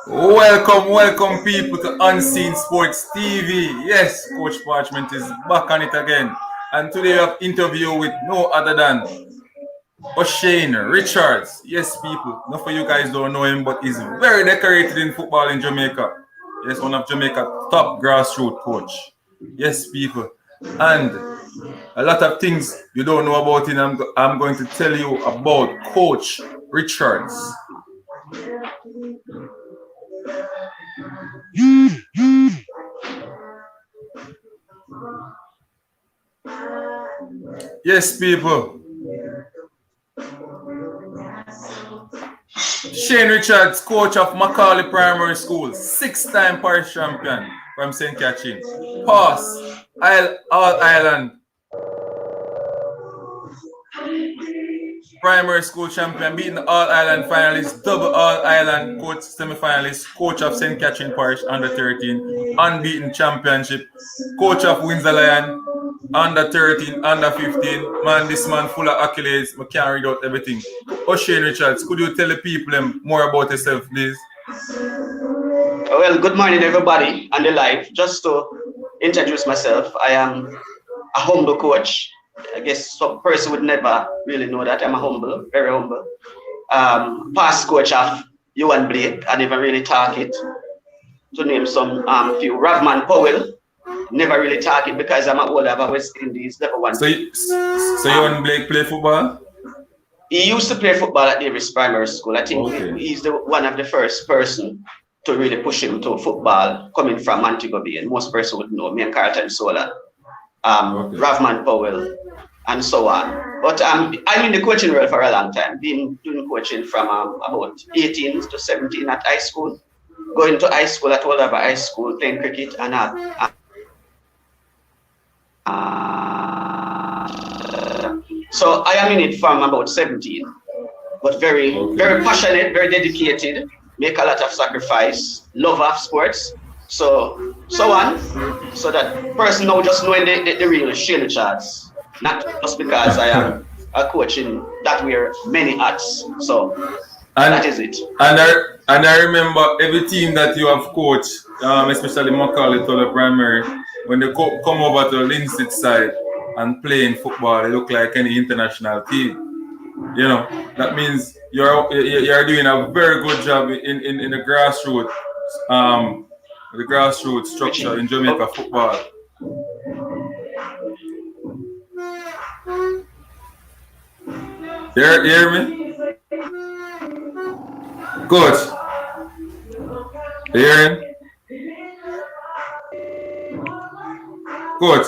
Welcome people to Unseen Sports TV. Yes, Coach Parchment is back on it again. And today we have interview with no other than O'Shane Richards. Yes, people. Not for you guys don't know him, but he's very decorated in football in Jamaica. Yes, one of Jamaica's top grassroots coach. Yes, people. And a lot of things you don't know about him, I'm going to tell you about Coach Richards. Yes, people. Shane Richards, coach of Macaulay Primary School, 6-time parish champion from St. Catherine. Pass, All Island Primary School champion, beating the All Island finalist, double All Island coach semi-finalist, coach of St. Catherine Parish under 13, unbeaten championship, coach of Windsor Lion, under 13, under 15. Man, this man full of accolades. I can't read out everything. O'Shane Richards, could you tell the people more about yourself, please? Well, good morning, everybody on the live. Just to introduce myself, I am a humble coach. I guess some person would never really know that. I'm a humble, very humble. Past coach of Ewan Blake. I never really talk it. To name some few. Ravman Powell. Never really talk it because I'm a older of West Indies. Never one. So Ewan Blake play football? He used to play football at Davis Primary School. I think he's one of the first person to really push him to football coming from Montego Bay. And most person would know me and Carlton Sola, Ravman Powell, and so on. But I'm in the coaching world for a long time. Been doing coaching from about 18 to 17 at high school. Going to high school at Waldorf High School, playing cricket, and so I am in it from about 17, but very passionate, very dedicated, make a lot of sacrifice, love of sports, so on. So that person now just knowing the real Shane Richards, not just because I am a coach in that wear many hats. So that is it. And I remember every team that you have coached, especially Macaulay Primary, when they come over to Linstead side and playing football, they look like any international team. You know, that means you're doing a very good job in the grassroots structure in Jamaica football. You hear me? Good. You hearing? Good.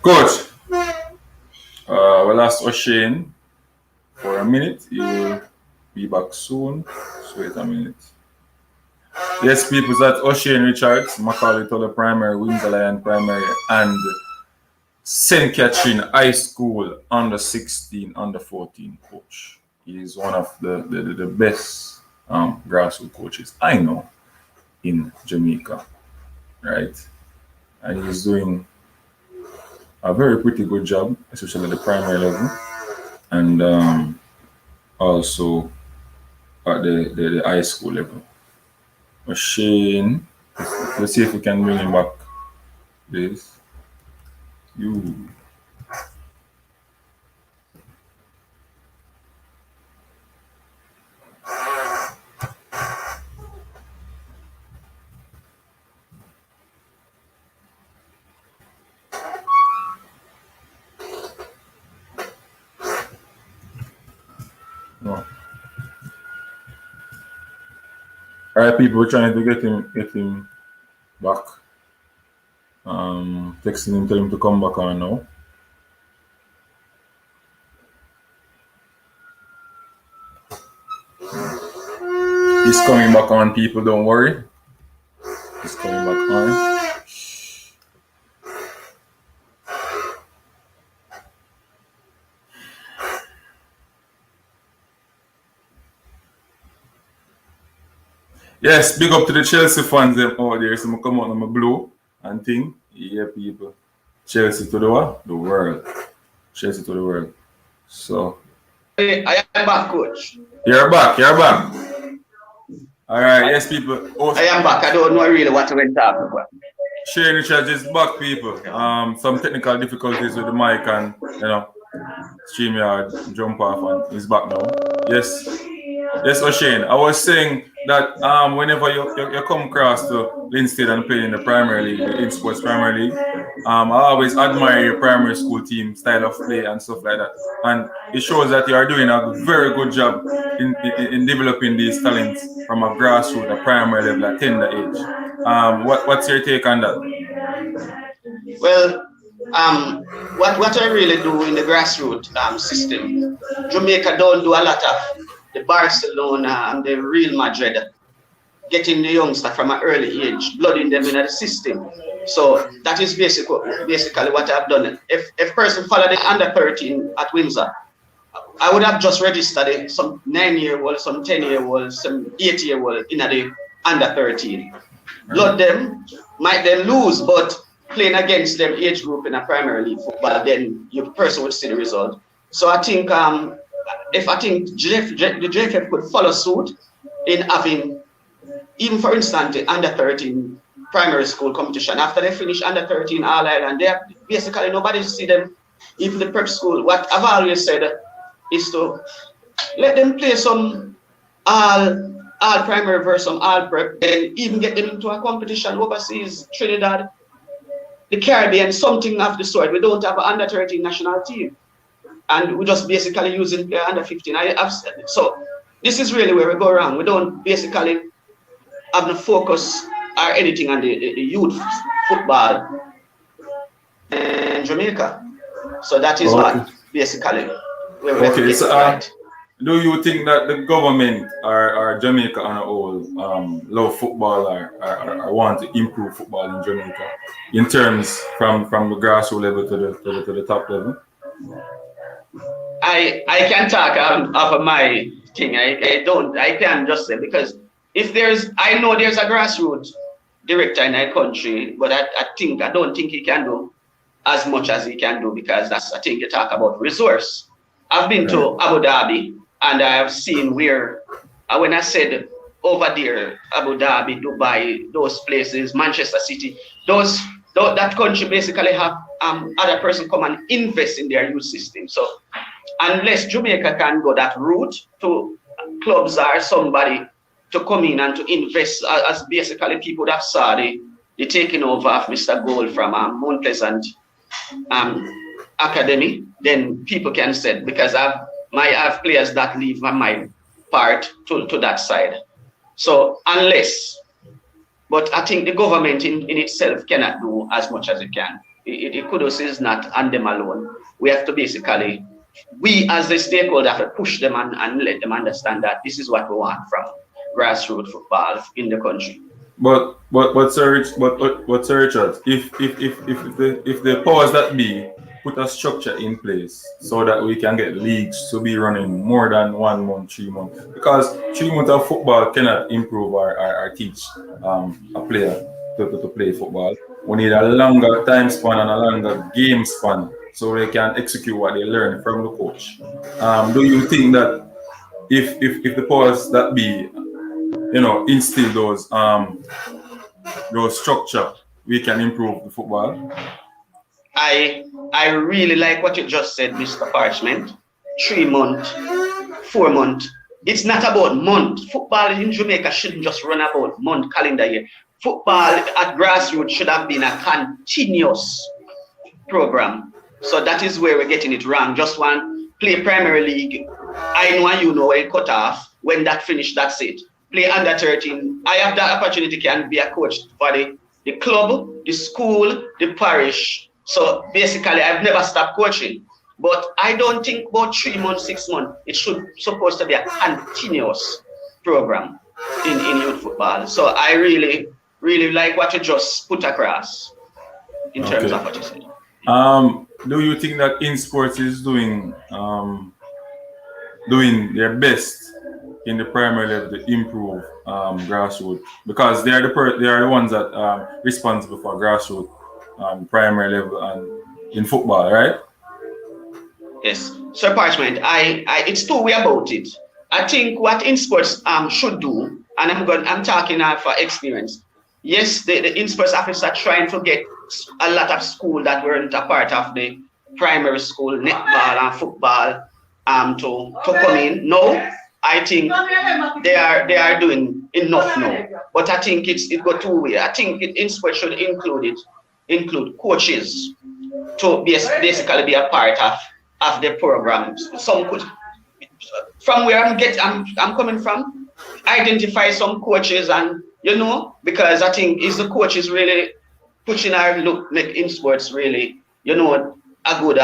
Good. We'll ask O'Shane for a minute. He will be back soon. Just wait a minute. Yes, people, that's O'Shane Richards, Macaulay Primary, Windsor Lion Primary, and St. Catherine High School under 16, under 14 coach. He is one of the best grassroots coaches I know in Jamaica, right? And he's doing a very pretty good job, especially at the primary level, and also at the high school level. O'Shane, let's see if we can bring him back, please. You. No. All right, people, we're trying to get him back. Texting him, tell him to come back on now. He's coming back on, people, don't worry. He's coming back on. Yes, big up to the Chelsea fans them out there. So I come out and I blue and thing. Yeah, people. Chelsea to the what? The world. Chelsea to the world. So I am back, coach. you're back. You're back. All right. Yes, people. Oh, I am back. I don't know really what we're talking about. Shane Richards is back, people. Some technical difficulties with the mic and StreamYard jump off and he's back now. Yes. Yes, O'Shane. I was saying that whenever you come across to Linstead and play in the Premier League, the in-sports Premier League, I always admire your primary school team style of play and stuff like that. And it shows that you are doing a very good job in developing these talents from a grassroots, a primary level, a tender age. What's your take on that? Well, what I really do in the grassroots system, Jamaica don't do a lot of the Barcelona and the Real Madrid, getting the youngster from an early age, blooding them in the system. So that is basically what I've done. If person followed the under 13 at Windsor, I would have just registered some 9-year-old, some 10-year-old, some 8-year-old in the under 13. Blood them, might then lose, but playing against them age group in a Premier League football, then your person would see the result. So I think if I think the JFF could follow suit in having, even for instance, the under 13 primary school competition, after they finish under 13 All Ireland, they basically nobody see them, even the prep school. What I've always said is to let them play some all primary versus some all prep, and even get them into a competition overseas, Trinidad, the Caribbean, something of the sort. We don't have an under 13 national team. And we just basically using under 15. So this is really where we go wrong. We don't basically have the focus or anything on the youth football in Jamaica. So that is what basically where we have to get right. Do you think that the government or Jamaica on a whole love football or want to improve football in Jamaica in terms from the grassroots level to the top level? I can talk of my thing. I can't just say, because I know there's a grassroots director in our country, but I don't think he can do as much as he can do, because I think you talk about resource. I've been to Abu Dhabi and I have seen where, when I said over there, Abu Dhabi, Dubai, those places, Manchester City, that country basically have other person come and invest in their youth system. So unless Jamaica can go that route to clubs or somebody to come in and to invest, as basically people that saw the taking over of Mr. Gold from Mount Pleasant Academy, then people can say, because I have players that leave my part to that side. So but I think the government in itself cannot do as much as it can. The kudos is not on them alone. We have to basically, we as the stakeholder, have to push them and let them understand that this is what we want from grassroots football in the country. But Sir Richard, if the powers that be put a structure in place so that we can get leagues to be running more than 1 month, 3 months, because 3 months of football cannot improve or teach a player to play football. We need a longer time span and a longer game span so they can execute what they learn from the coach. Do you think that if the powers that be, instill those structure, we can improve the football? I really like what you just said, Mr. Parchment. 3 months, 4 months. It's not about month. Football in Jamaica shouldn't just run about month, calendar year. Football at grassroots should have been a continuous program. So that is where we're getting it wrong. Just one play Premier League. I know when it cut off. When that finished, that's it. Play under 13. I have that opportunity, can be a coach for the club, the school, the parish. So basically, I've never stopped coaching. But I don't think about 3 months, 6 months. It should supposed to be a continuous program in youth football. So I really, really like what you just put across in terms of what you said. Do you think that InSports is doing their best in the primary level to improve grassroots, because they are they are the ones that responsible for grassroots primary level and in football, right? Yes. So Parchment, it's two way about it. I think what in sports should do, and I'm talking for experience. Yes, the in sports office are trying to get a lot of school that weren't a part of the primary school, netball and football, to come in. No, I think they are doing enough now. But I think it go two way. I think in sports should include coaches to basically be a part of the programs. Some could, from where I'm coming from, identify some coaches, and because I think is the coaches really pushing our look make in sports really a good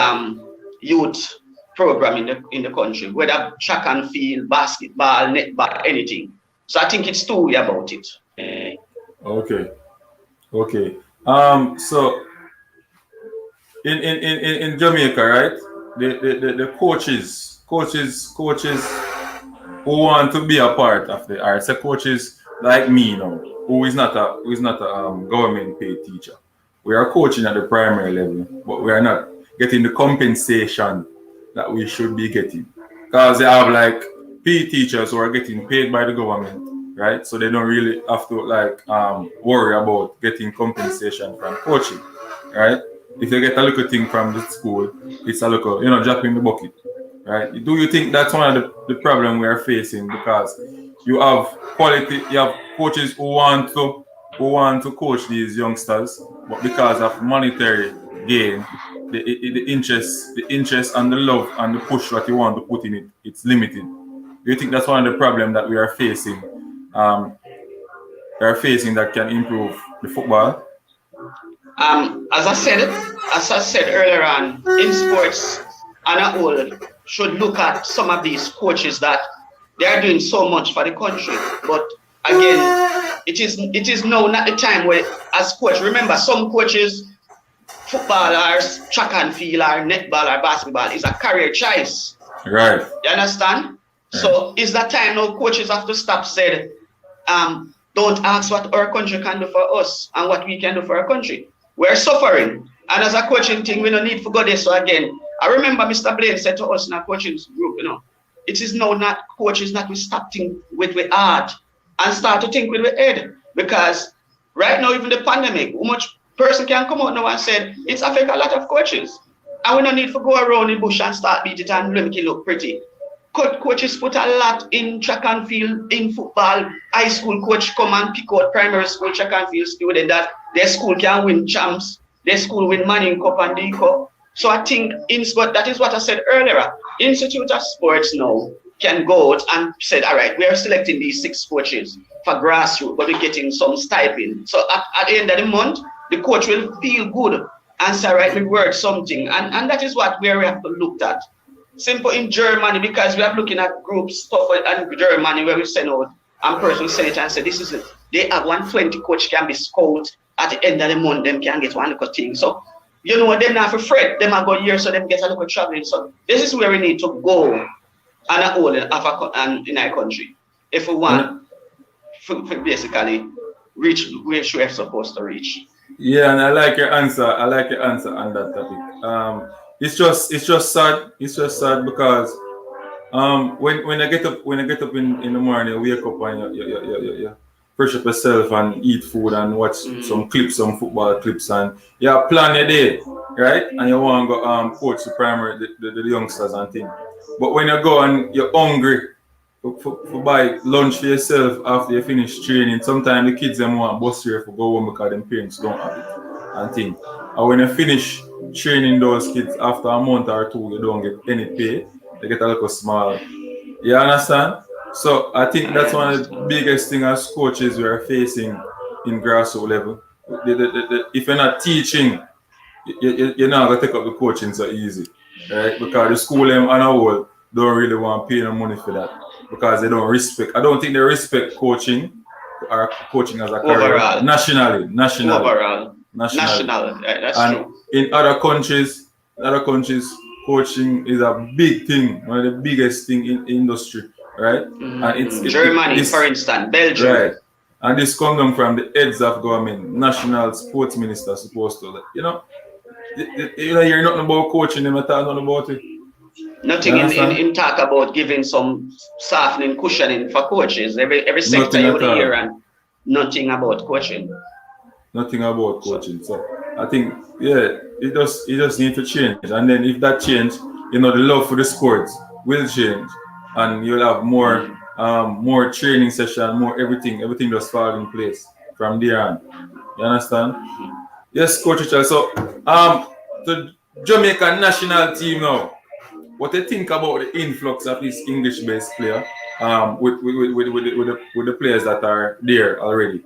youth program in the country, whether track and field, basketball, netball, anything. So I think it's two way about it. Okay. Okay. So in Jamaica, right? The coaches who want to be a part of the arts, the coaches like me now, who is not a government paid teacher. We are coaching at the primary level, but we are not getting the compensation that we should be getting. Because they have like PE teachers who are getting paid by the government, right? So they don't really have to worry about getting compensation from coaching, right? If you get a little thing from the school, it's a little, drop in the bucket, right? Do you think that's one of the problem we are facing? Because you have coaches who want to coach these youngsters, but because of monetary gain, the interest and the love and the push that you want to put in it, it's limited. Do you think that's one of the problem that we are facing? That can improve the football? As I said earlier on, in sports and a whole should look at some of these coaches that they are doing so much for the country. But again, it is now not the time where as coach, remember some coaches, footballers, track and field, or netball or basketball is a career choice. Right. You understand? Right. So is that time now coaches have to stop said, don't ask what our country can do for us and what we can do for our country. We're suffering. And as a coaching thing, we don't need to go there. So again, I remember Mr. Blaine said to us in our coaching group, it is now not coaches that we stop think with heart and start to think with head. Because right now, even the pandemic, how much person can come out now and say it's affect a lot of coaches. And we don't need to go around the bush and start beat it and make it look pretty. Coaches put a lot in track and field, in football. High school coach come and pick out primary school track and field student that their school can win champs, their school win Manning Cup and D Cup. So I think that is what I said earlier. Institute of Sports now can go out and say, all right, we are selecting these 6 coaches for grassroots, but we're getting some stipend. So at the end of the month, the coach will feel good and say, all right, we worked something. And that is what we have to look at. Simple in Germany, because we are looking at group stuff in Germany where we send out and person send it and say, this is it. They have 120 coach can be scout at the end of the month, them can get one little thing. So, them not have to fret, them are go here, so them get a little traveling. So this is where we need to go and all in our country. If we want to basically reach where we're supposed to reach. Yeah, and I like your answer. I like your answer on that topic. It's just sad. It's just sad because when I get up in the morning, wake up and you fresh up yourself and eat food and watch some football clips, and you plan your day, right? And you want to go coach the primary the youngsters and things. But when you go and you're hungry for buy lunch for yourself after you finish training, sometimes the kids them want bus here for go home because their parents don't have it and things. And when you finish training those kids after a month or 2, you don't get any pay. They get a little small. You understand? So I think that's one of the biggest things as coaches we are facing in grassroots level. If you're not teaching, you're not going to take up the coaching so easy. Right? Because the school and a whole don't really want to pay no money for that. Because they don't respect. I don't think they respect coaching or coaching as a career. Overall. Nationally. Overall. National. That's and true. In other countries, coaching is a big thing, one of the biggest thing in industry. right? And Germany, this, for instance, Belgium. right? And this come down from the heads of government, national sports minister supposed to, you know, you know, hear nothing about coaching, them not talk nothing about it. Nothing in talk about giving some softening, cushioning for coaches. Every sector Nothing you at would all. hear and nothing about coaching. Nothing about coaching. So I think, yeah, it just need to change. And then if that change, you know, the love for the sports will change, and you'll have more training session, more everything just fall in place from there on. You understand? Yes, Coach Richard. So the Jamaican national team now. What do you think about the influx of this English-based player with the players that are there already?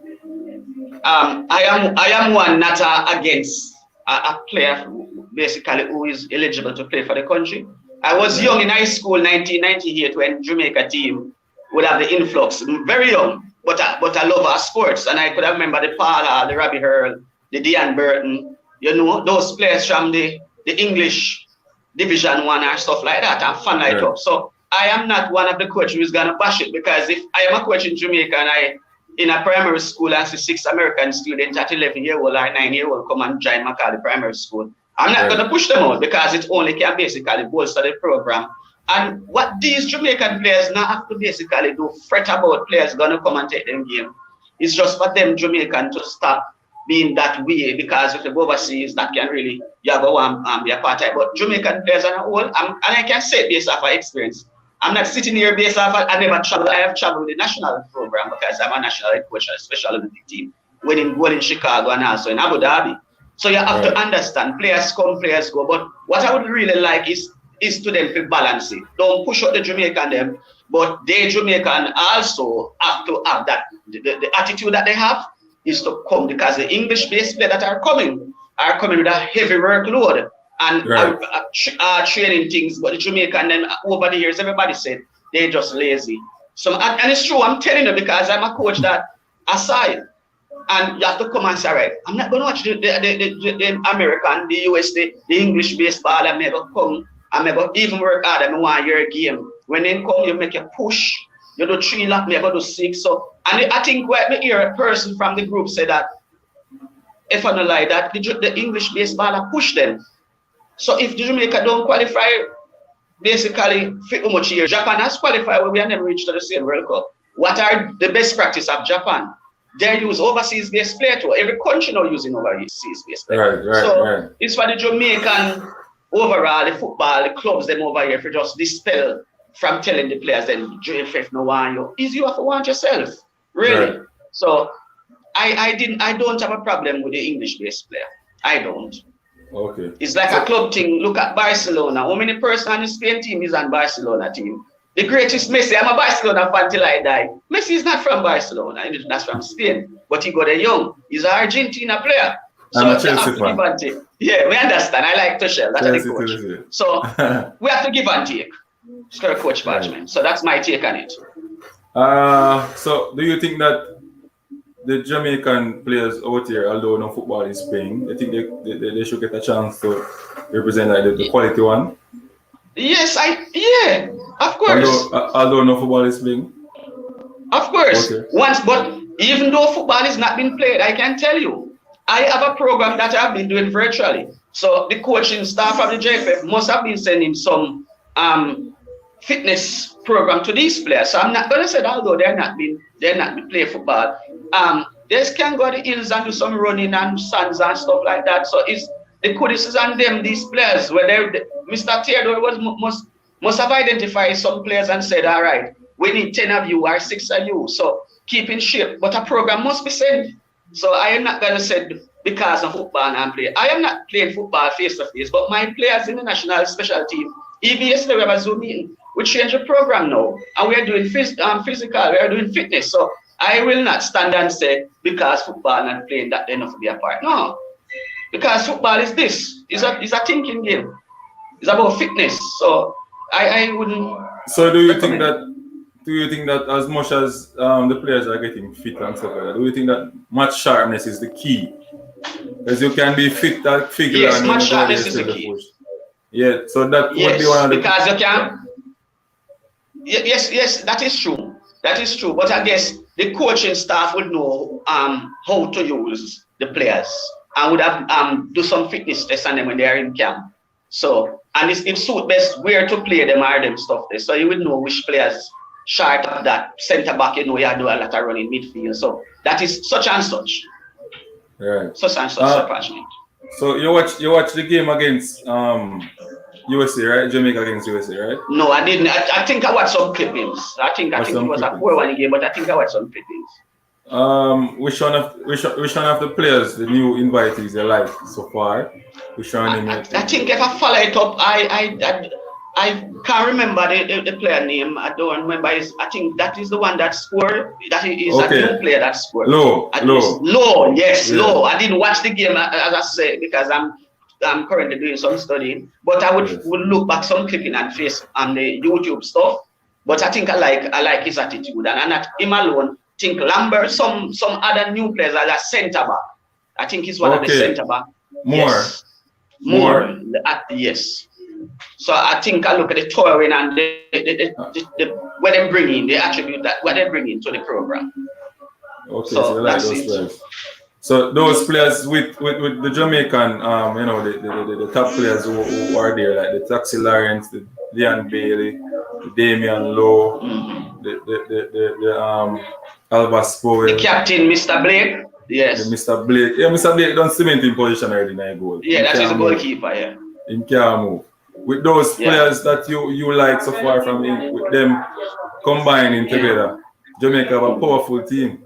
I am one not against a player basically who is eligible to play for the country. I was young in high school, 1998, when Jamaica team would have the influx. Very young, but I love our sports, and I could have remember the Paula, the Robbie Hurl, the Dean Burton, you know, those players from the English Division 1 and stuff like that. I'm fan right up. So I am not one of the coaches who's gonna bash it, because if I am a coach in Jamaica and I in a primary school and see 6 American students at 11-year-old or 9-year-old come and join Macaulay Primary School, I'm not going to push them out, because it only can basically bolster the program. And what these Jamaican players now have to basically do, fret about players going to come and take them game, it's just for them Jamaican to stop being that way, because if they go overseas, that can really, you have to be apartheid. But Jamaican players on a whole, and I can say it based off of experience, I'm not sitting here based off, I never traveled. I have traveled with the national program because I'm a national head coach of a Special Olympic team, winning gold in Chicago and also in Abu Dhabi. So you have to understand, players come, players go. But what I would really like is to them to balance it. Don't push out the Jamaican them, but the Jamaican also have to have that, the attitude that they have is to come, because the English-based players that are coming with a heavy workload and training things, but the Jamaican then over the years, everybody said they're just lazy. So, and it's true, I'm telling you, because I'm a coach that aside, and you have to come and say, right, I'm not going to watch the American, the US, the English baseball, I'm never come, I'm never even work hard, I'm 1 year game. When they come, you make a push, you do 3 laps, maybe do 6. So, and I think when we hear a person from the group say that, if I don't lie, that the English baseballer push them. So if the Jamaica don't qualify, basically, how much years Japan has qualified, we have never reached to the same World Cup. What are the best practice of Japan? They use overseas based player too. Every country now using overseas based player. So it's for the Jamaican overall, the football, the clubs them over here, if you just dispel from telling the players then JFF no want you. Is you have to want yourself. Really. So I don't have a problem with the English based player. I don't. Okay. It's like a club thing. Look at Barcelona. How many person on the Spain team is on Barcelona team? The greatest Messi. I'm a Barcelona fan till I die. Messi is not from Barcelona. That's from Spain. But he got a young. He's an Argentina player. So I'm a Chelsea fan. Yeah, we understand. I like Tuchel. That's the coach. So we have to give and take. It's got a coach Bargman. So that's my take on it. So do you think that the Jamaican players out here, although no football is playing, I think they should get a chance to represent like the quality one? Yes, of course. Although no football is playing? Of course. Okay. But even though football is not being played, I can tell you, I have a program that I've been doing virtually. So the coaching staff of the JFF must have been sending some fitness program to these players. So I'm not going to say that although they're not been play football. They can go to the hills and do some running and sands and stuff like that. So it's the kudos on them, these players, where Mr. Theodore must have identified some players and said, all right, we need 10 of you or 6 of you. So keep in shape. But a program must be sent. So I am not going to say because of football and play. I am not playing football face to face, but my players in the national special team, even yesterday we have a Zoom meeting. We change the program now, and we are doing physical, we are doing fitness. So I will not stand and say because football not playing that they enough to be a part. No, because football is this. It's a thinking game. It's about fitness. So I wouldn't. So do you think that as much as the players are getting fit and stuff like that, do you think that match sharpness is the key? Because you can be fit that figure. Yes, match sharpness is the key. Yeah, so that would be one of the. Because you can. Yes, that is true. That is true. But I guess the coaching staff would know how to use the players and would have do some fitness tests on them when they are in camp. So and it suit best where to play them or them stuff there. So you would know which players short of that centre back, you know, you do a lot of running midfield. So that is such and such. Right. Such and such attachment. So you watch the game against USA, right? Jamaica against USA, right? No, I didn't. I think I watched some clippings. I think it was a 4-1 game, but I think I watched some clippings. Which one of the players, the new invitees, you like so far? Which one? I think if I follow it up, I can't remember the player name. I don't remember. I think that is the one that scored. That is a new player that scored. Low. Yes, yeah. Low. I didn't watch the game, as I said, because I'm currently doing some studying. But I would look back some clipping and face on the YouTube stuff. But I think I like his attitude, and not him alone. I think Lambert, some other new players are like centre back. I think he's one of the centre back. More. Yes. So I think I look at the touring and the what they bring in, the attribute that what they bring into the program. Okay, so you like those players. So those players with the Jamaican, you know, the top players who are there, like the Taxi Lawrence, the Leon Bailey, the Damian Lowe, the Albas Powell, the captain, Mr. Blake. Yes. The Mr. Blake. Yeah, Mr. Blake done cement in position already in a goal. Yeah, that's his goalkeeper, yeah. In can't move. With those players that you like so far from him, with them combining together, Jamaica have a powerful team.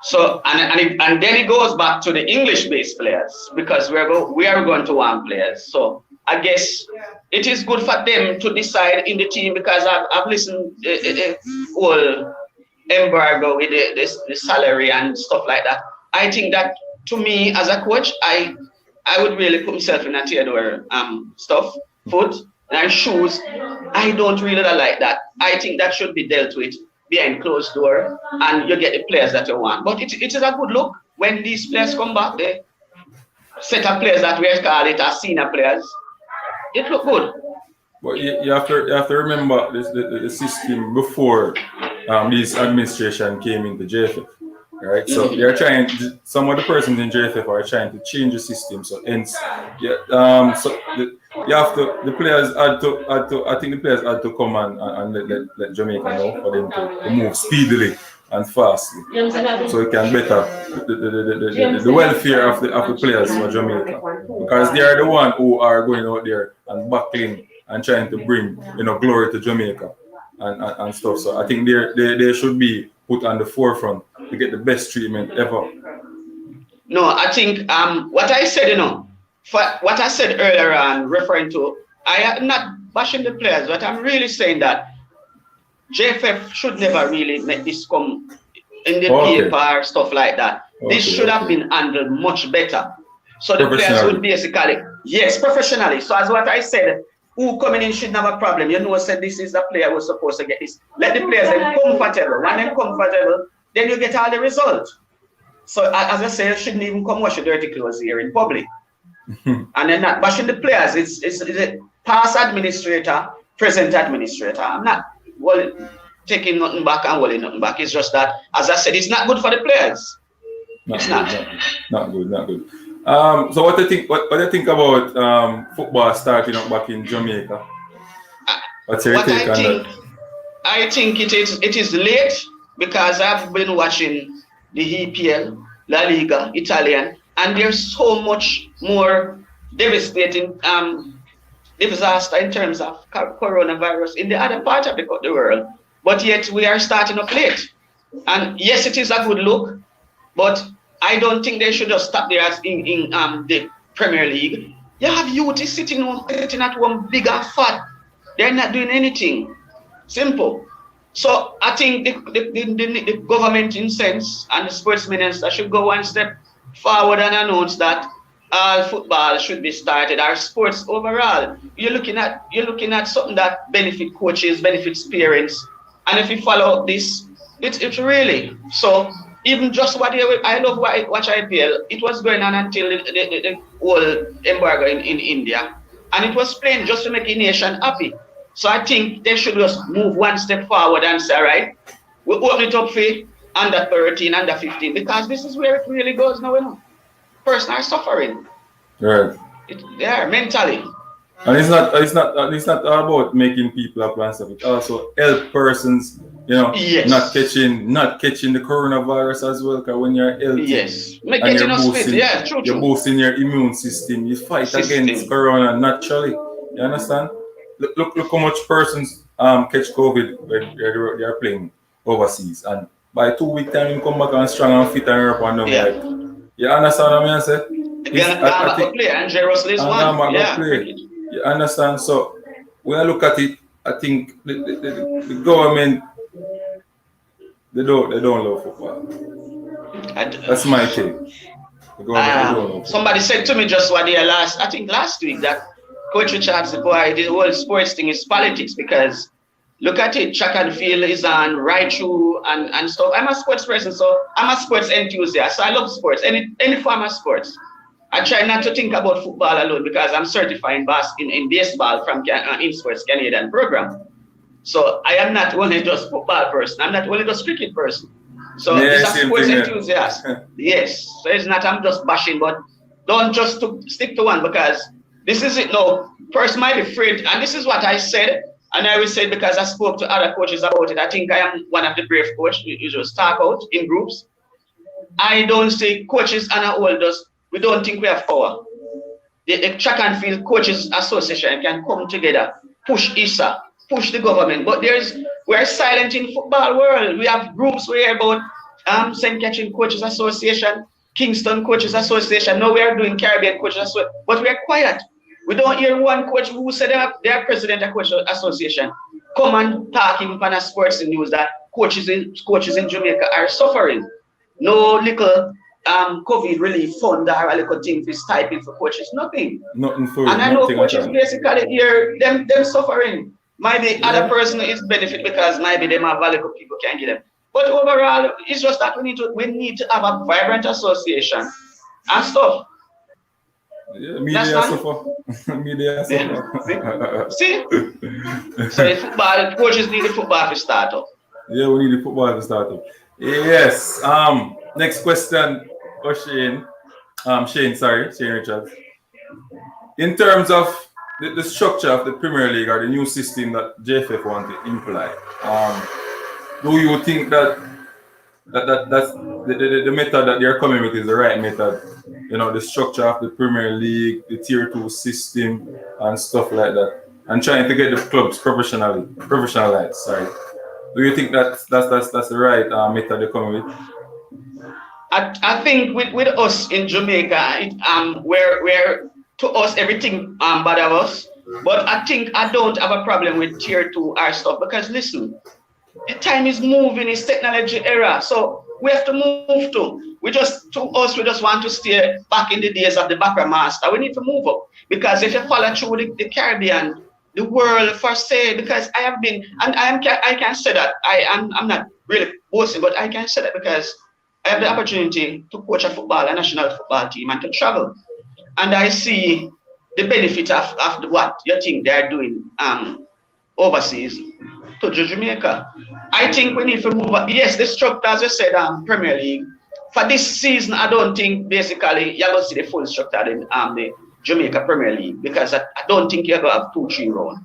So and then it goes back to the English-based players, because we are going to want players. So I guess it is good for them to decide in the team, because I've listened the whole embargo with the salary and stuff like that. I think that, to me as a coach, I would really put myself in a Theodore foot and shoes. I don't really like that. I think that should be dealt with behind closed door, and you get the players that you want. But it is a good look when these players come back. The set of players that we call it as senior players, it look good. But you have to remember the system before this administration came into JFF, right? So they're trying. Some of the persons in JFF are trying to change the system. So hence, the players had to. I think the players had to come and let Jamaica know for them to move speedily and fastly, so it can better the welfare of the players for Jamaica, because they are the one who are going out there and battling and trying to bring glory to Jamaica and stuff. So I think they should be put on the forefront to get the best treatment ever. No, I think what I said, what I said earlier on, referring to, I am not bashing the players, but I'm really saying that JFF should never really make this come in the paper, stuff like that. This should have been handled much better. So the players would basically, yes, professionally. So as what I said, who coming in shouldn't have a problem. Said this is the player who's supposed to get this. Let the players get comfortable. When they're comfortable, then you get all the results. So as I say, you shouldn't even come wash your dirty clothes here in public. And then not bashing the players. It's a past administrator, present administrator. I'm not taking nothing back and holding nothing back. It's just that, as I said, it's not good for the players. Not good. So what do you think? What do you think about football starting up back in Jamaica? What's your take on that? I think it is late, because I've been watching the EPL, La Liga, Italian, and there's so much more devastating disaster in terms of coronavirus in the other part of the world. But yet we are starting up late. And yes, it is a good look, but I don't think they should just stop there as in the Premier League. You have youth sitting at one big and fat. They're not doing anything. Simple. So I think the government, in sense, and the sports minister should go one step forward and announce that all football should be started, our sports overall. You're looking at something that benefits coaches, benefits parents, and if you follow up this, it's really so. Even just I love watch IPL. It was going on until the whole embargo in India, and it was playing just to make the nation happy. So I think they should just move one step forward and say, all right, we open it up for under 13, under 15, because this is where it really goes now, you know. Person are suffering. Right. They are mentally. And it's not about making people up and stuff. It also help persons, you know, Yes. not catching the coronavirus as well. Because when you're healthy, yes, and you're boosting, yeah, true. you're boosting your immune system, you fight against corona naturally. You understand? Look how much persons catch COVID when they're playing overseas, and by 2 weeks time you come back and strong and fit and up and down. Yeah. Like, you understand what I mean? I say? I think play and Jairus is one. Yeah. Play. You understand? So when I look at it, I think the government they don't love football. That's my take. The government they don't love somebody said to me just one day last week that Coach Richards, the whole sports thing is politics, because look at it, track and field is on right through and stuff. I'm a sports person, so I'm a sports enthusiast. So I love sports, any form of sports. I try not to think about football alone because I'm certified in baseball from in sports Canadian program. So I am not only just football person. I'm not only just cricket person. So it's a sports enthusiast. Yes. So it's not I'm just bashing, but don't just stick to one, because this is it now. Person might be afraid, and this is what I said, and I will say it because I spoke to other coaches about it. I think I am one of the brave coaches. You just talk out in groups. I don't say coaches and all just. We don't think we have power. The track and field coaches association can come together, push ISA, push the government. But we're silent in football world. We have groups we hear about St. Catherine Coaches Association, Kingston Coaches Association. Now we are doing Caribbean Coaches Association, but we're quiet. We don't hear one coach who said they are president of Coaches Association come and talking on a sports news that coaches in Jamaica are suffering. No little COVID relief fund or a little thing for stipend for coaches, nothing. Nothing for and I know coaches basically here, them suffering. Maybe other person is benefit because maybe them have valuable people can get them. But overall, it's just that we need to have a vibrant association and stuff. Yeah, media suffer. Media suffer. See? So the football coaches need the football to start up. Yeah, we need the football to start up. Yes. Next question, Shane Richards. In terms of the structure of the Premier League or the new system that JFF want to imply, do you think that's the method that they're coming with is the right method? You know, the structure of the Premier League, the Tier 2 system, and stuff like that, and trying to get the clubs professionalized. Sorry. Do you think that's the right method they're coming with? I think with us in Jamaica, where to us everything bother us. But I don't have a problem with Tier 2 or stuff, because listen, the time is moving, it's technology era, so we have to move to. We just want to stay back in the days of the Bacra Master. We need to move up, because if you follow through the Caribbean, the world for say, because I have been, and I can say that I'm not really boasting, but I can say that because I have the opportunity to coach a national football team, and to travel, and I see the benefit of what you think they're doing overseas to Jamaica. I think we need to move up. Yes, the structure, as you said, Premier League. For this season, I don't think basically you're going to see the full structure in the Jamaica Premier League, because I don't think you're going to have 2-3 rounds.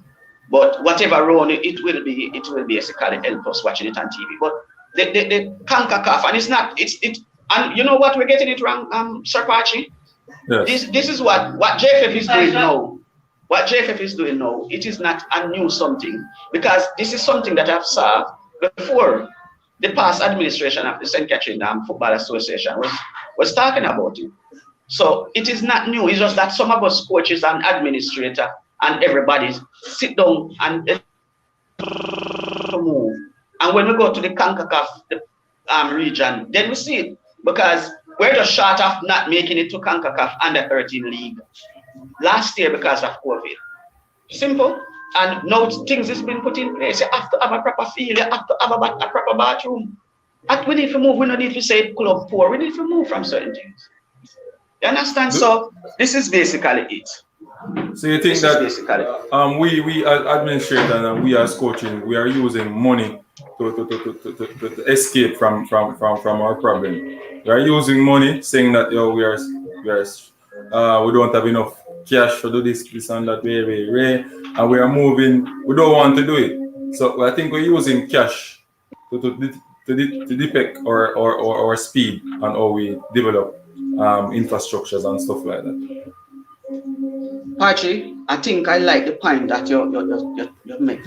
But whatever round it will be basically help us watching it on TV. But the CONCACAF, and and you know what, we're getting it wrong, Sir Pachi? Yes. This is what JFF is doing now. What JFF is doing now, it is not a new something, because this is something that I've saw before. The past administration of the St. Catherine Football Association was talking about it. So it is not new. It's just that some of us coaches and administrator and everybody sit down and move. And when we go to the CONCACAF region, then we see it, because we're just short of not making it to CONCACAF under 13 league last year because of COVID. Simple. And now things has been put in place. You have to have a proper field, you have to have a proper bathroom. And we need to move. We don't need to say club poor. We need to move from certain things. You understand? So this is basically it. So you think that we as administrators and we as coaches, we are using money to escape from our problem. We are using money, saying that we don't have enough cash to do this and that way, and we are moving. We don't want to do it. So I think we're using cash to depict our speed and how we develop infrastructures and stuff like that. Archie, I think I like the point that you make.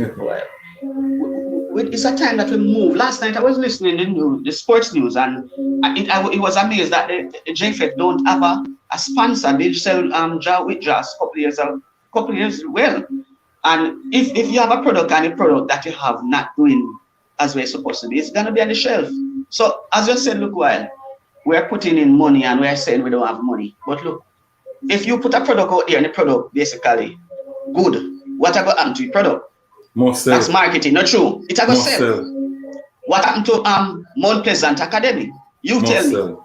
It's a time that we move. Last night I was listening to the sports news, and it was amazed that the JFF don't have a sponsor. They sell withdrawals couple years well. And if you have a product and a product that you have not doing as we're supposed to be, it's gonna be on the shelf. So as you said, look, while we're putting in money and we're saying we don't have money, but look, if you put a product out there and the product basically good, what are going to happen to your product? Most That's marketing, not true. It's going to sell. What happened to Mount Pleasant Academy? You tell me.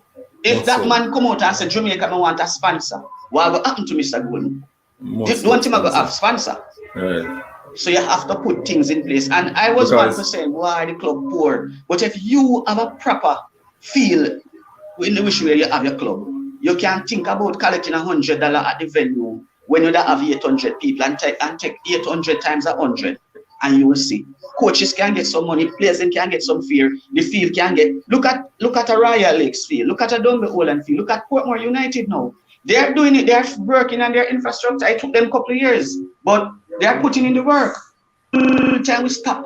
If that man come out and say Jamaica I want a sponsor, what will happen to Mr. Golden? Don't think I'm going to have sponsor. Right. So you have to put things in place. And I was one to say, why the club poor? But if you have a proper feel in which way you have your club, you can think about collecting $100 at the venue when you don't have 800 people and take 800 times 100, and you will see. Coaches can get some money, players can get some fear, the field can get. Look at a Royal Lakes field, look at a Dunby Holland field, look at Portmore United now. They are doing it, they are working on their infrastructure. It took them a couple of years, but they are putting in the work. Time we stop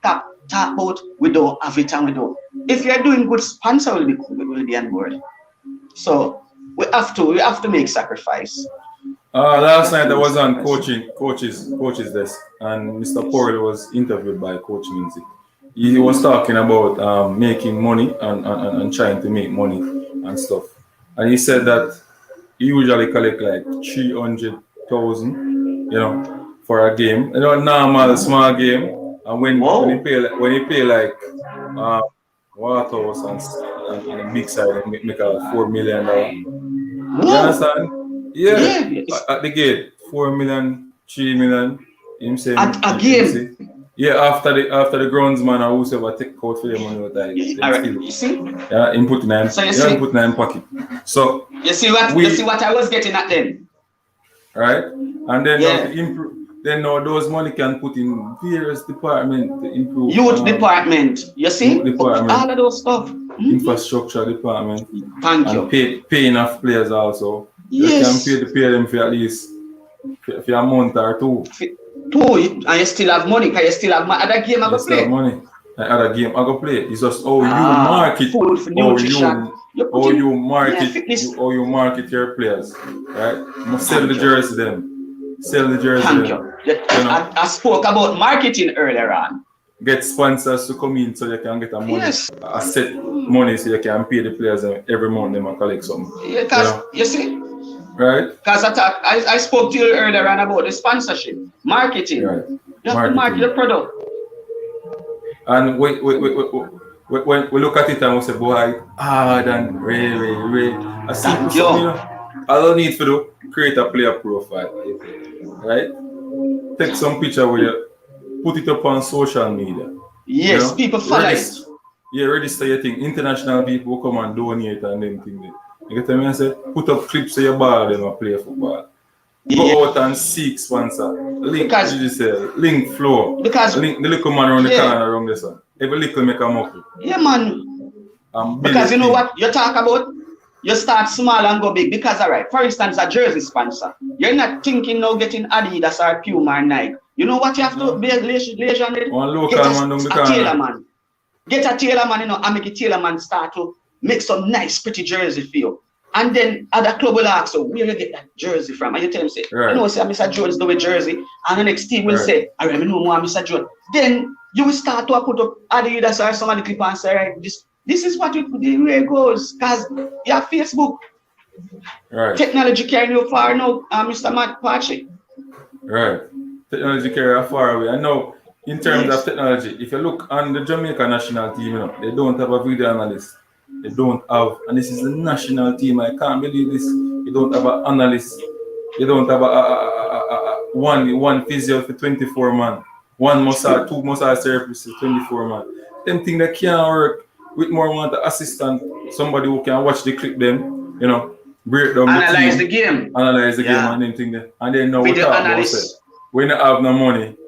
talk about we don't have it and we don't. If you are doing good, sponsor will be on board. So we have to make sacrifice. Last night I was on coaches desk, and Mr. Porrell was interviewed by Coach Minzy. He was talking about making money and trying to make money and stuff. And he said that he usually collect like 300,000, for a game. Normal small game. And when he pay like Waterhouse and the big side, make a $4 million. You understand? Yeah. At the gate, 4 million, 3 million. Him saying at a game. Yeah, after the groundsman or whoever take out for the money with that. You see? Yeah, input nine. So input nine pocket. So you see what I was getting at then. Right? And then to improve. Then now those money can put in various departments to improve. Youth department, you see? Department, all of those stuff. Infrastructure department. Thank you. Pay enough players also. Yes. You can pay them for at least for a month or two. And you still have money, because you still have other game I go play. Money. Other game I go play. It's just how you market. How you market your players. Right? You must sell the jersey them. Sell the jersey. Thank you. I spoke about marketing earlier on. Get sponsors to come in so you can get a money. Yes. A set money so you can pay the players every month them and collect something. Yeah, because you see? Right? Because I spoke to you earlier on about the sponsorship. Marketing. Right. You have to market the product. And when we look at it and we say, boy, hard and really. I see I don't need to create a player profile. Right? Take some picture with you, put it up on social media. Yes, people follow it. Yeah, register your thing. International people come and donate and them thing. You get me? I say, put up clips of your ball and play football. Go out and seek sponsor. Link link flow. Because link the little man around the corner around this one. Every little make a muffle. Yeah, man. Because you know what you talk about? You start small and go big. Because alright, for instance, a jersey sponsor. You're not thinking now getting Adidas or Puma or Nike. You know what you have to be relation with? One local man down the corner. Tailor man. Get a tailor man, and make a tailor man start to make some nice, pretty jersey for you. And then other club will ask you, where you get that jersey from? And you tell them, say, right. You know, say, Mr. Jones do a jersey. And the next team will say, I really know more Mr. Jones. Then you will start to put up Adidas or some of the clip and say, right, this is what the way it goes. Because you have Facebook. Right. Technology carrying you far now, Mr. Matt Patrick. Right. Technology carry you far away. I know in terms of technology, if you look on the Jamaica national team, they don't have a video analyst. They don't have, and this is the national team. I can't believe this. You don't have an analyst. You don't have one physio for 24 man, one massage, two massage therapists for 24 man. Them thing that can't work with more want an assistant, somebody who can watch the clip them, you know, break down analyze the game, analyze the game and them thing there. And then now we talk about it. We don't have no money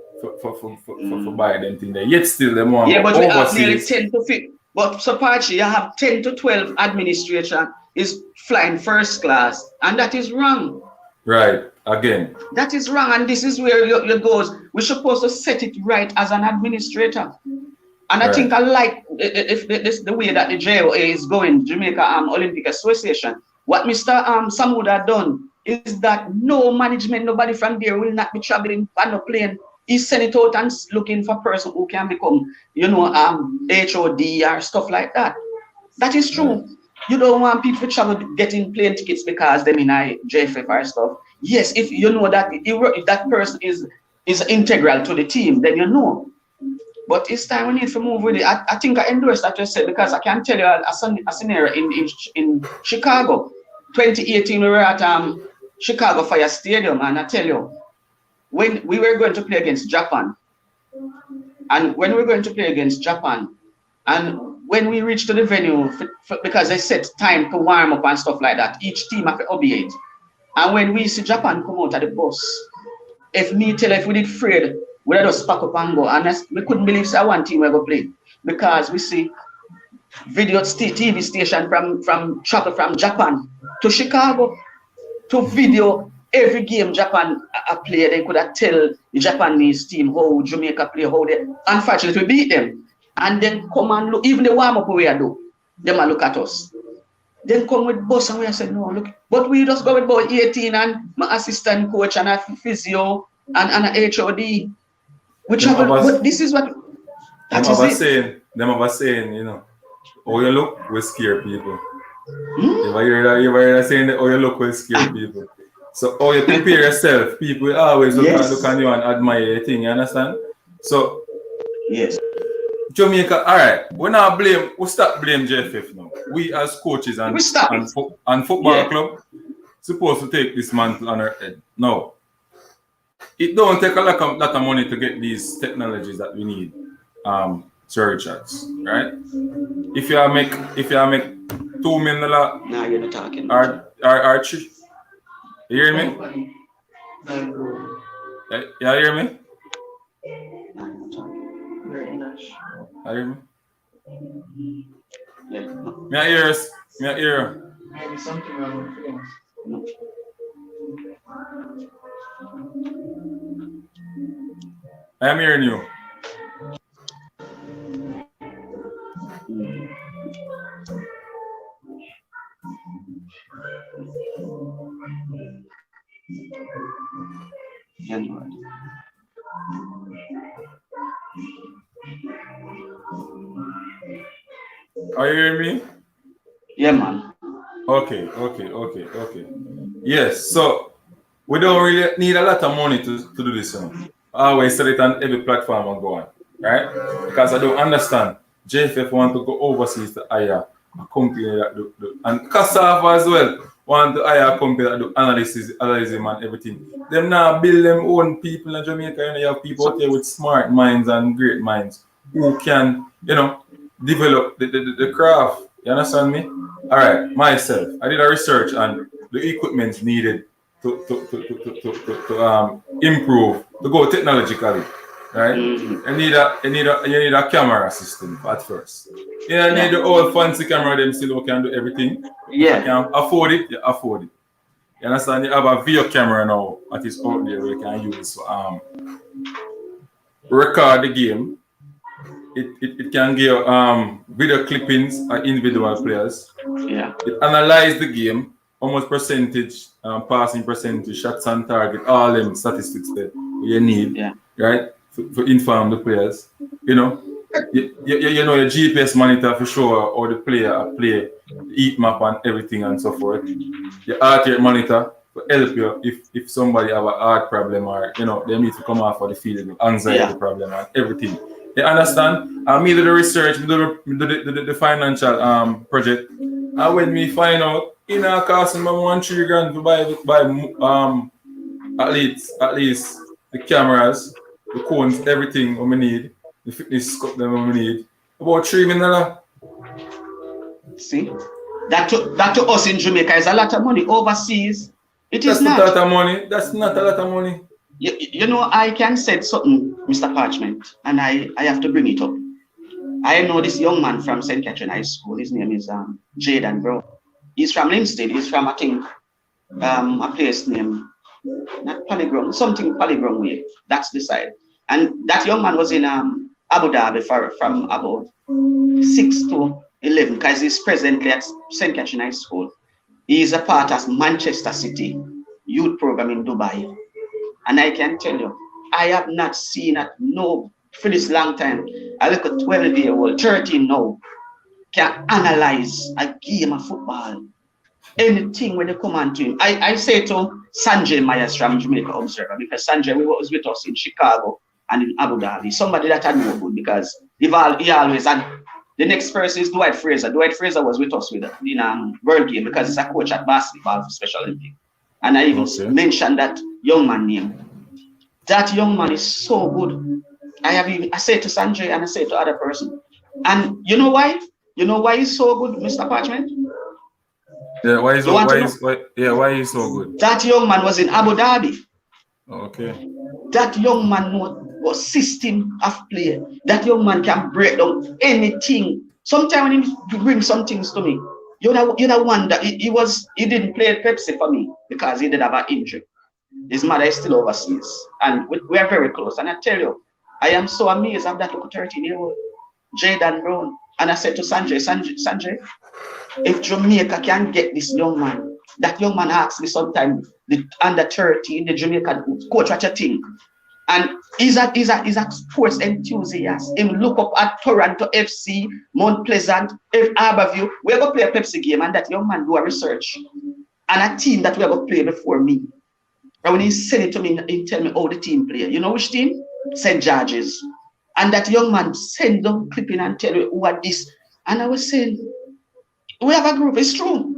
for buy them thing there. Yet still them want but we have nearly overseas. 10 to 15. But so Pachi, you have 10 to 12 administration is flying first class, and that is wrong. Right, again. That is wrong, and this is where you goes. We're supposed to set it right as an administrator. And I think I like if this the way that the JOA is going, Jamaica Olympic Association. What Mr. Samud had done is that no management, nobody from there will not be traveling on a plane. He sent it out and looking for a person who can become, you know, HOD or stuff like that. That is true. Right. You don't want people to travel getting plane tickets because them in a JFF or stuff. Yes, if you know that if that person is integral to the team, then you know. But it's time we need to move with it. I think I endorse that you said, because I can tell you a scenario in Chicago. 2018, we were at Chicago Fire Stadium, and I tell you, when we were going to play against Japan, and when we reached to the venue, because they set time to warm up and stuff like that, each team have to obey it. And when we see Japan come out of the bus, if we did afraid, we had just pack up and go. And we couldn't believe that one team we go play, because we see video TV station from travel from Japan to Chicago to video every game Japan play. They could have tell the Japanese team how Jamaica play, how they unfortunately we beat them. And then come and look, even the warm up we do, them a look at us. Then come with bus and we said, no, look, but we just go with about 18 and my assistant coach and a physio and a HOD. Which but this is what that is it. Them ever saying, you know, how you look will scare people. You ever hear that saying that how you look will scare people. So how you prepare yourself, people will always look at you and admire your thing, you understand? So yes. Jamaica, all right, we stop blame JFF now. We as coaches and football club supposed to take this mantle on our head. No. It don't take a lot of money to get these technologies that we need, surgeons, right? If you make $2 million, now you're not talking. Or you hear me? You hear me? I hear me? Me hear. Maybe something wrong with things. I am hearing you. Are you hearing me? Yeah, man. Okay. Yes, so we don't really need a lot of money to do this. I always sell it on every platform and go on, right? Because I don't understand. JFF want to go overseas to hire a company that do and Cassava as well want to hire a company that do analysis and everything. Them now build them own people in Jamaica. You have people out there with smart minds and great minds who can, develop the craft. You understand me? All right, myself, I did a research on the equipment needed to improve, to go technologically, right? You need a camera system at first. You need the old fancy camera, them still can do everything. Yeah. You can afford it, you afford it. You understand? You have a video camera now that is out there where you can use to record the game. It can give video clippings of individual players. Yeah. It analyze the game, almost percentage, passing percentage, shots on target, all them statistics that you need, right? For inform the players. You know your GPS monitor for sure, or the player play, the heat map and everything and so forth. Your heart rate monitor to help you if somebody have a heart problem or they need to come off of the field, anxiety problem and everything. You understand? I do the research, do the financial project, and when we find out, it costs me $1-3 grand to buy at least the cameras, the cones, everything we need, the fitness scope that we need. About $3 million. See? That to us in Jamaica is a lot of money. Overseas, it is not. That's not a lot of money. That's not a lot of money. You know, I can say something, Mr. Parchment, and I have to bring it up. I know this young man from St. Catherine High School. His name is Jaden Brown. He's from Linstead. He's from, I think, a place named, not Polygram, something Polygram way. That's the side. And that young man was in Abu Dhabi from about 6 to 11, because he's presently at St. Catherine High School. He is a part of Manchester City youth program in Dubai. And I can tell you, I have not seen for this long time, I look at 12-year-old, 13 now, can analyze a game of football. Anything when they come on to him. I say to Sanjay Myers from Jamaica Observer, because Sanjay was with us in Chicago and in Abu Dhabi. Somebody that I know good, because he always, and the next person is Dwight Fraser. Dwight Fraser was with us in World Game, because he's a coach at basketball for Special Olympics. And I even mentioned that young man name. That young man is so good. I say to Sanjay and I say to other person. And you know why? You know why he's so good, Mr. Parchment? Yeah, why is so good? That young man was in Abu Dhabi. Okay. That young man was system of play. That young man can break down anything. Sometimes when he brings some things to me, you'd have wonder he didn't play Pepsi for me because he did have an injury. His mother is still overseas, and we are very close. And I tell you, I am so amazed of that little 13-year-old Jaden Brown. And I said to Sanjay, if Jamaica can get this young man, that young man asked me sometime, the under 13, the Jamaican coach, what you think? And he's a sports enthusiast. Him look up at Toronto FC, Mount Pleasant, Harborview. We're going to play a Pepsi game, and that young man do a research. And a team that we're going to play before me. And when he said it to me, he tell me how the team play. You know which team? St. George's. And that young man send them clipping and tell you what this. And I was saying, we have a group. It's true.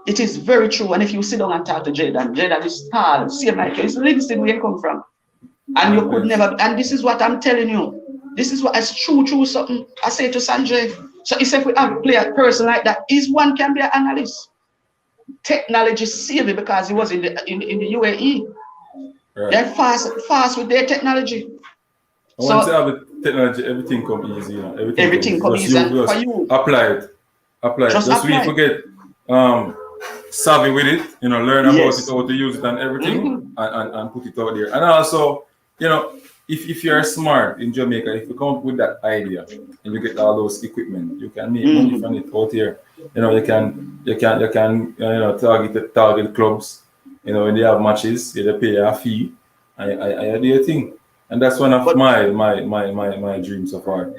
It is very true. And if you sit down and talk to Jaden is tall, same like you. It's Lindsay where you come from. And you could never, and this is what I'm telling you. This is what is true something. I say to Sanjay. So he said, if we have a person like that, one can be an analyst. Technology savvy because he was in the UAE. Right. They're fast with their technology. Once you have the technology, everything comes easy. You know? Everything comes easy for you. Apply it. Just we forget savvy with it, learn about it, how to use it and everything, and put it out there. And also, if you're smart in Jamaica, if you come up with that idea and you get all those equipment, you can make money from it out here. You can target clubs. When they have matches, they pay a fee. I do a thing, and that's one of my dreams so far.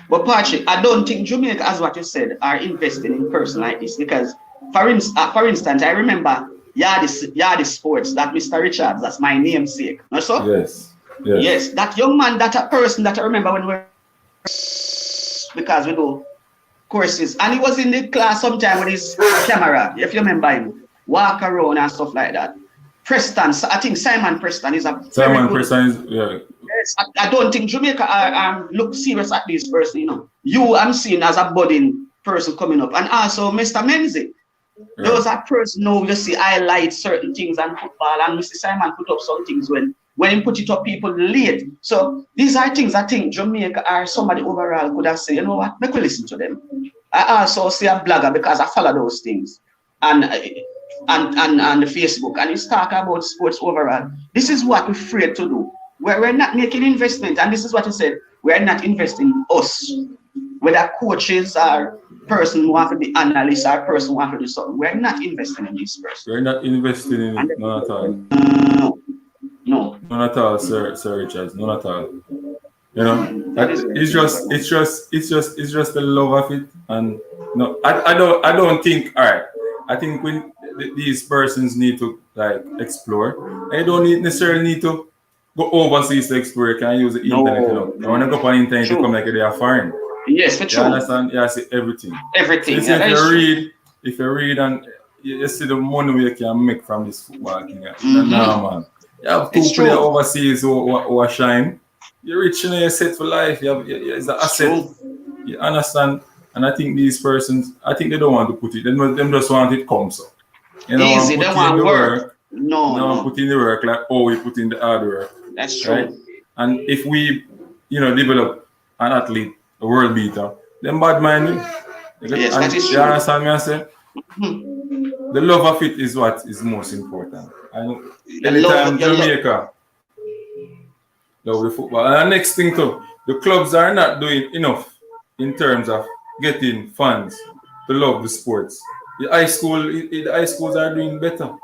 But Patrick, I don't think Jamaica, as what you said, are investing in person like this because, for instance, I remember Yardi Sports, that Mr. Richards, that's my namesake. No, so? Yes. That young man, that a person that I remember when we were, because we do courses, and he was in the class sometime with his camera, if you remember him, walk around and stuff like that. Preston, I think Simon Preston is a Yes, I don't think Jamaica look serious at this person, I'm seeing as a budding person coming up. And also Mr. Menzie. Right. Those are person you see highlight certain things and football, and Mr. Simon put up some things when he put it up, people late. So these are things I think Jamaica or somebody overall could have said, you know what, make we listen to them. I also see a blogger because I follow those things. And the Facebook, and he's talking about sports overall. This is what we're afraid to do. We're not making investment, and this is what he said. We're not investing in us. Whether coaches or person who want to be analysts or person who want to do something, we're not investing in this person. We're not investing in it, none at all. No. None at all, Sir Richards. None at all. It's just the love of it, and no, I don't think. All right, I think when these persons need to explore, they don't necessarily need to go overseas to explore. You can use the internet. I want to go on the internet to come like they are foreign. Yes, for sure. You understand? Yeah, I see everything. Everything. So if you read and you see the money we can make from this football thing, man. You have two It's players true. overseas who are shine. You're rich, you're set for life. It's an asset. True. You understand? And I think these persons, I think they don't want to put it. Them just want it come so. You know, Easy, want they put in want the work. work. No. Put in the work like we put in the hard work. That's true. Right? And if we, develop an athlete, a world beater, then bad mind win. Yes, that is true. You understand me? I say? The love of it is what is most important. And anytime Jamaica love the football. And the next thing too, the clubs are not doing enough in terms of getting funds to love the sports. The high schools are doing better.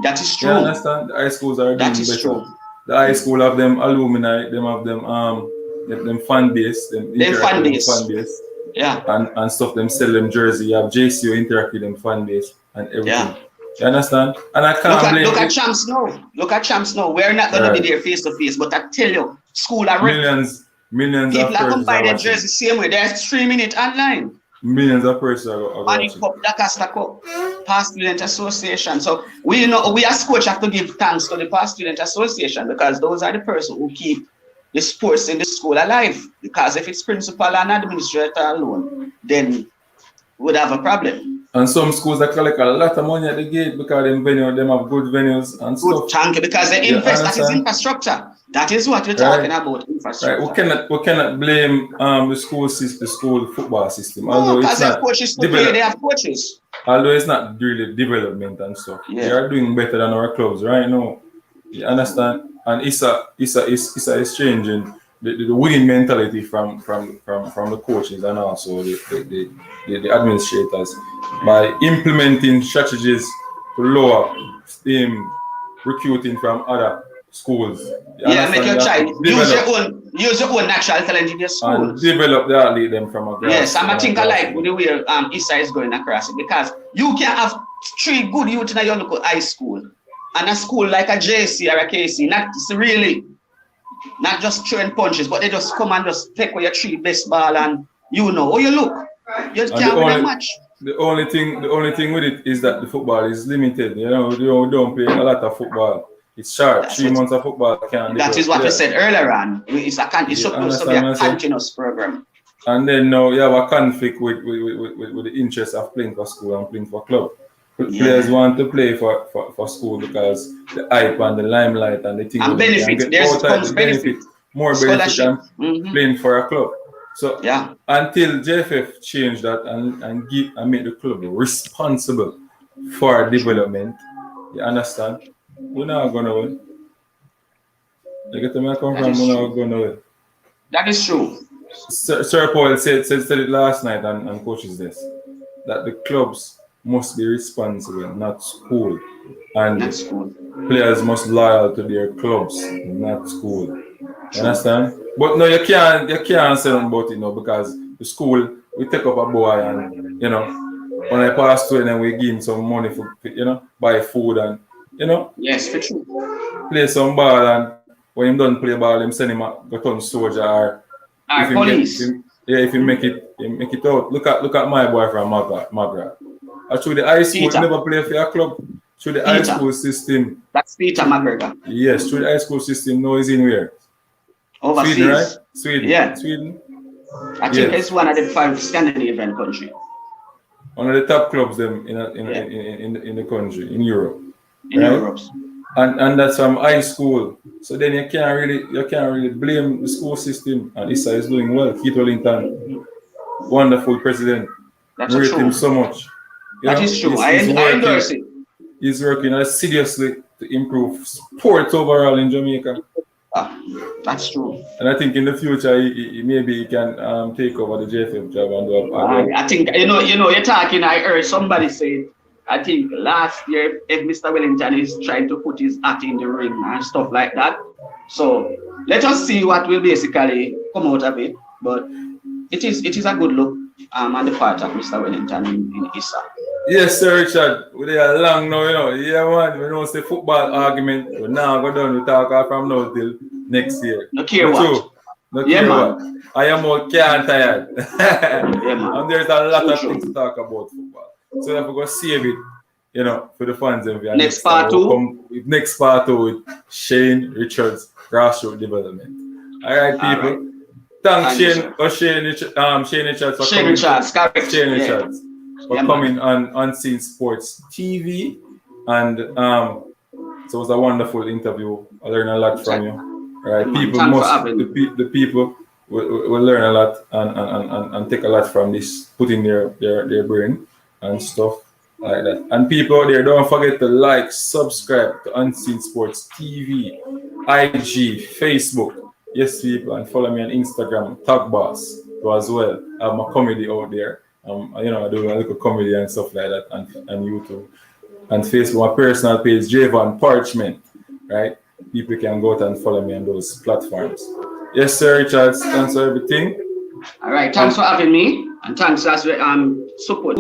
That is true. You understand? The high schools are doing better. True. The high school have them alumni, them have them fan base, them fan base. Yeah. And stuff, them sell them jersey. You have JCO interact with them fan base and everything. Yeah. You understand? And I can't look at champs now. Look at champs now. We're not gonna be there face to face, but I tell you, school are millions people of are gonna buy their jersey same way. They're streaming it online. Millions of persons are Money Cup, Lancaster Cup, Past Student Association. So we as coach have to give thanks to the Past Student Association because those are the person who keep the sports in the school alive. Because if it's principal and administrator alone, then we'd have a problem. And some schools that collect a lot of money at the gate because them have good venues and good stuff. Thank you, because they invest. That is infrastructure. That is what we're talking about, infrastructure. Right. We cannot blame the school football system. No, because they have coaches to play, they have coaches. Although it's not really development and stuff. Yeah. They are doing better than our clubs right now. You understand? And it's changing the winning mentality from the coaches and also the administrators by implementing strategies to lower recruiting from other schools. Make your child use your own natural talent in your school. And develop the athlete them from a grass. Yes, I think I like the way Issa is going across it because you can have 3 good youth in your local high school and a school like a JC or a KC, not just throwing punches, but they just come and just take away your 3 best ball and you look. You can't win a match. The only thing with it is that the football is limited. You don't play a lot of football. It's short. 3 months of football can't. That is what we said earlier on. It's supposed to be a continuous program. And then now you have a conflict with the interest of playing for school and playing for club. Players want to play for school because the hype and the limelight and the thing. And benefits. There's benefit. More benefit than playing for a club. So until JFF change that and make the club responsible for development, you understand? We're not gonna win. You get where I come from? We're not gonna win. That is true. Sir Paul said it last night and coaches this that the clubs must be responsible, not school, and players must loyal to their clubs, not school. You understand? But no, you can't say nothing about it now because the school we take up a boy and when I pass to it and we give him some money for buy food and yes, for true. Play some ball and when him done play ball, him send him go turn soldier or police. If you make it out. Look at my boy from Magra. Through the high school, never play for your club. Through the high school system. That's Peter McGregor. Yes, through the high school system, now he's in where? Overseas. Sweden, right? Sweden. Yeah. Sweden. I think it's one of the 5 Scandinavian countries. One of the top clubs them in the country, in Europe. In Europe. And that's from high school. So then you can't really blame the school system. And Issa is doing well. Keith Wellington, wonderful president. That's rate true. him so much. That is true. I endorse it. He's working seriously to improve sports overall in Jamaica. That's true. And I think in the future, maybe he can take over the JFF job and do I think you're talking. I heard somebody say, I think last year, if Mr. Wellington is trying to put his hat in the ring and stuff like that. So let us see what will basically come out of it. But it is a good look on the part of Mr. Wellington in Issa. Yes, Sir Richard. We're there long now, Yeah, man. We don't say football argument. We're now go down. We talk from now till next year. No care what. No care what. I am all tired. Yeah, man. And there's a lot of things to talk about football. So if we go save it you know, for the fans. Next part two. Next part two with Shane Richards, Grassroots Development. All right, people. All right. Thanks, Shane Richards for Shane coming. Richards, correct. Shane Richards for coming man. on Unseen Sports TV. And so it was a wonderful interview. I learned a lot from you. Right, people the people will learn a lot and take a lot from this, put in their brain and stuff like that. And people out there, don't forget to like, subscribe to Unseen Sports TV, IG, Facebook. Yes, people, and follow me on Instagram, Tagboss, as well. I have my comedy out there. You know, I do a little comedy and stuff like that, and YouTube. And Facebook, my personal page, Javon Parchment, right? People can go out and follow me on those platforms. Yes, sir, Richards. Thanks for everything. All right. Thanks for having me. And thanks for support.